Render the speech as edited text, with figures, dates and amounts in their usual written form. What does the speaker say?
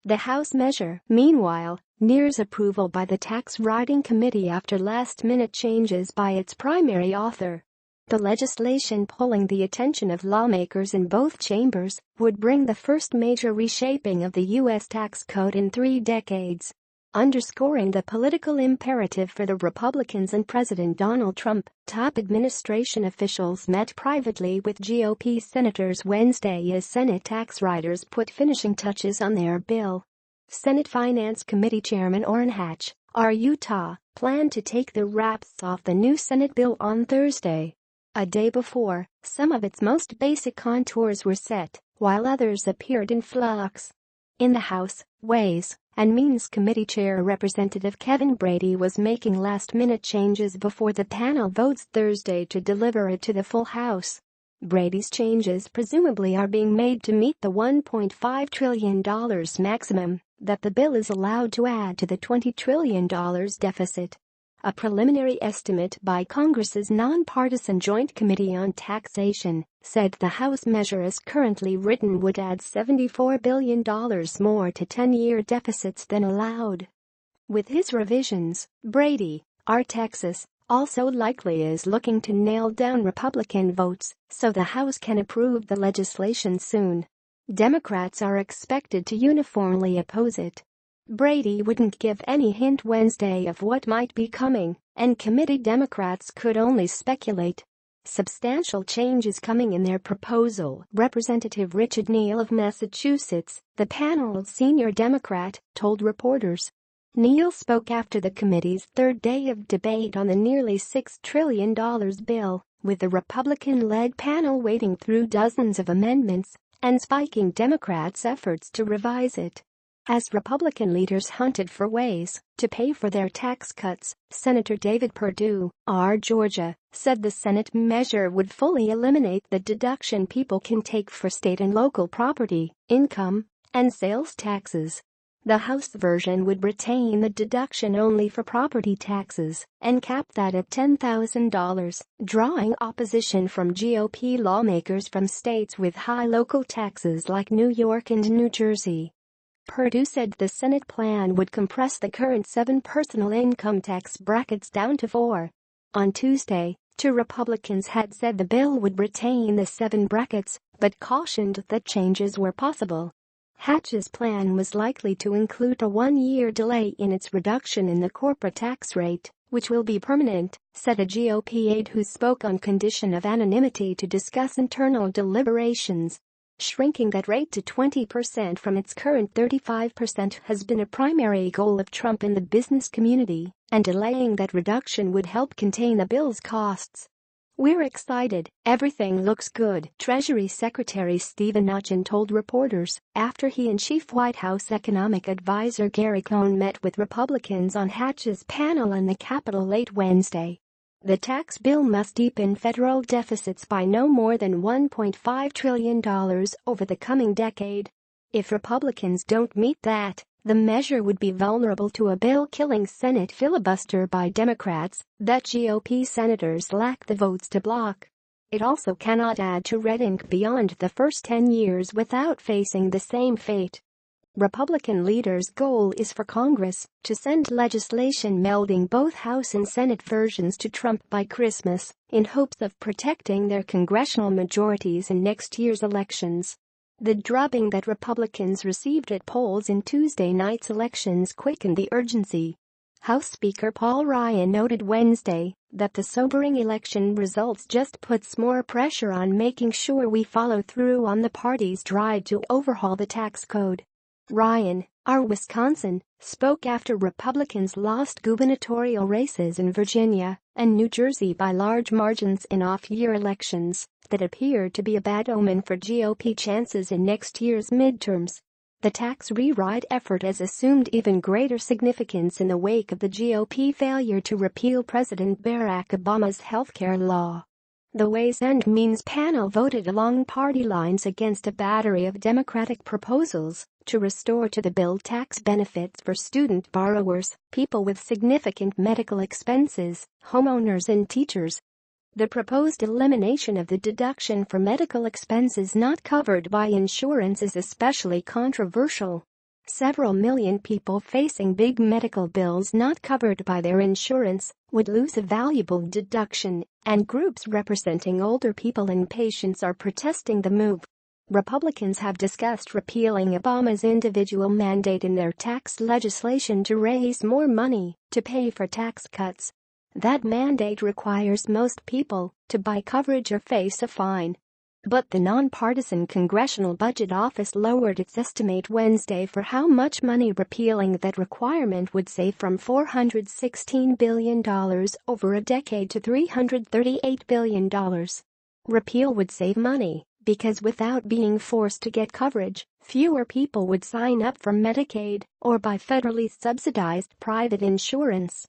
The House measure, meanwhile, nears approval by the Tax Writing Committee after last-minute changes by its primary author. The legislation, pulling the attention of lawmakers in both chambers, would bring the first major reshaping of the U.S. tax code in 3 decades. Underscoring the political imperative for the Republicans and President Donald Trump, top administration officials met privately with GOP senators Wednesday as Senate tax writers put finishing touches on their bill. Senate Finance Committee Chairman Orrin Hatch, R. Utah, planned to take the wraps off the new Senate bill on Thursday. A day before, some of its most basic contours were set, while others appeared in flux. In the House, Ways and Means Committee Chair Representative Kevin Brady was making last-minute changes before the panel votes Thursday to deliver it to the full House. Brady's changes presumably are being made to meet the $1.5 trillion maximum that the bill is allowed to add to the $20 trillion deficit. A preliminary estimate by Congress's nonpartisan Joint Committee on Taxation said the House measure as currently written would add $74 billion more to 10-year deficits than allowed. With his revisions, Brady, R. Texas, also likely is looking to nail down Republican votes so the House can approve the legislation soon. Democrats are expected to uniformly oppose it. Brady wouldn't give any hint Wednesday of what might be coming, and committee Democrats could only speculate. Substantial changes coming in their proposal, Representative Richard Neal of Massachusetts, the panel's senior Democrat, told reporters. Neal spoke after the committee's third day of debate on the nearly $6 trillion bill, with the Republican-led panel wading through dozens of amendments and spiking Democrats' efforts to revise it. As Republican leaders hunted for ways to pay for their tax cuts, Senator David Perdue, R. Georgia, said the Senate measure would fully eliminate the deduction people can take for state and local property, income, and sales taxes. The House version would retain the deduction only for property taxes and cap that at $10,000, drawing opposition from GOP lawmakers from states with high local taxes like New York and New Jersey. Perdue said the Senate plan would compress the current 7 personal income tax brackets down to 4. On Tuesday, 2 Republicans had said the bill would retain the 7 brackets, but cautioned that changes were possible. Hatch's plan was likely to include a 1-year delay in its reduction in the corporate tax rate, which will be permanent, said a GOP aide who spoke on condition of anonymity to discuss internal deliberations. Shrinking that rate to 20% from its current 35% has been a primary goal of Trump in the business community, and delaying that reduction would help contain the bill's costs. "We're excited, everything looks good," Treasury Secretary Steven Mnuchin told reporters after he and Chief White House economic advisor Gary Cohn met with Republicans on Hatch's panel in the Capitol late Wednesday. The tax bill must deepen federal deficits by no more than $1.5 trillion over the coming decade. If Republicans don't meet that, the measure would be vulnerable to a bill-killing Senate filibuster by Democrats that GOP senators lack the votes to block. It also cannot add to red ink beyond the first 10 years without facing the same fate. Republican leaders' goal is for Congress to send legislation melding both House and Senate versions to Trump by Christmas, in hopes of protecting their congressional majorities in next year's elections. The drubbing that Republicans received at polls in Tuesday night's elections quickened the urgency. House Speaker Paul Ryan noted Wednesday that the sobering election results just puts more pressure on making sure we follow through on the party's drive to overhaul the tax code. Ryan, R. Wisconsin, spoke after Republicans lost gubernatorial races in Virginia and New Jersey by large margins in off-year elections that appeared to be a bad omen for GOP chances in next year's midterms. The tax rewrite effort has assumed even greater significance in the wake of the GOP failure to repeal President Barack Obama's healthcare law. The Ways and Means panel voted along party lines against a battery of Democratic proposals to restore to the bill tax benefits for student borrowers, people with significant medical expenses, homeowners and teachers. The proposed elimination of the deduction for medical expenses not covered by insurance is especially controversial. Several million people facing big medical bills not covered by their insurance would lose a valuable deduction, and groups representing older people and patients are protesting the move. Republicans have discussed repealing Obama's individual mandate in their tax legislation to raise more money to pay for tax cuts. That mandate requires most people to buy coverage or face a fine. But the nonpartisan Congressional Budget Office lowered its estimate Wednesday for how much money repealing that requirement would save, from $416 billion over a decade to $338 billion. Repeal would save money because without being forced to get coverage, fewer people would sign up for Medicaid or buy federally subsidized private insurance.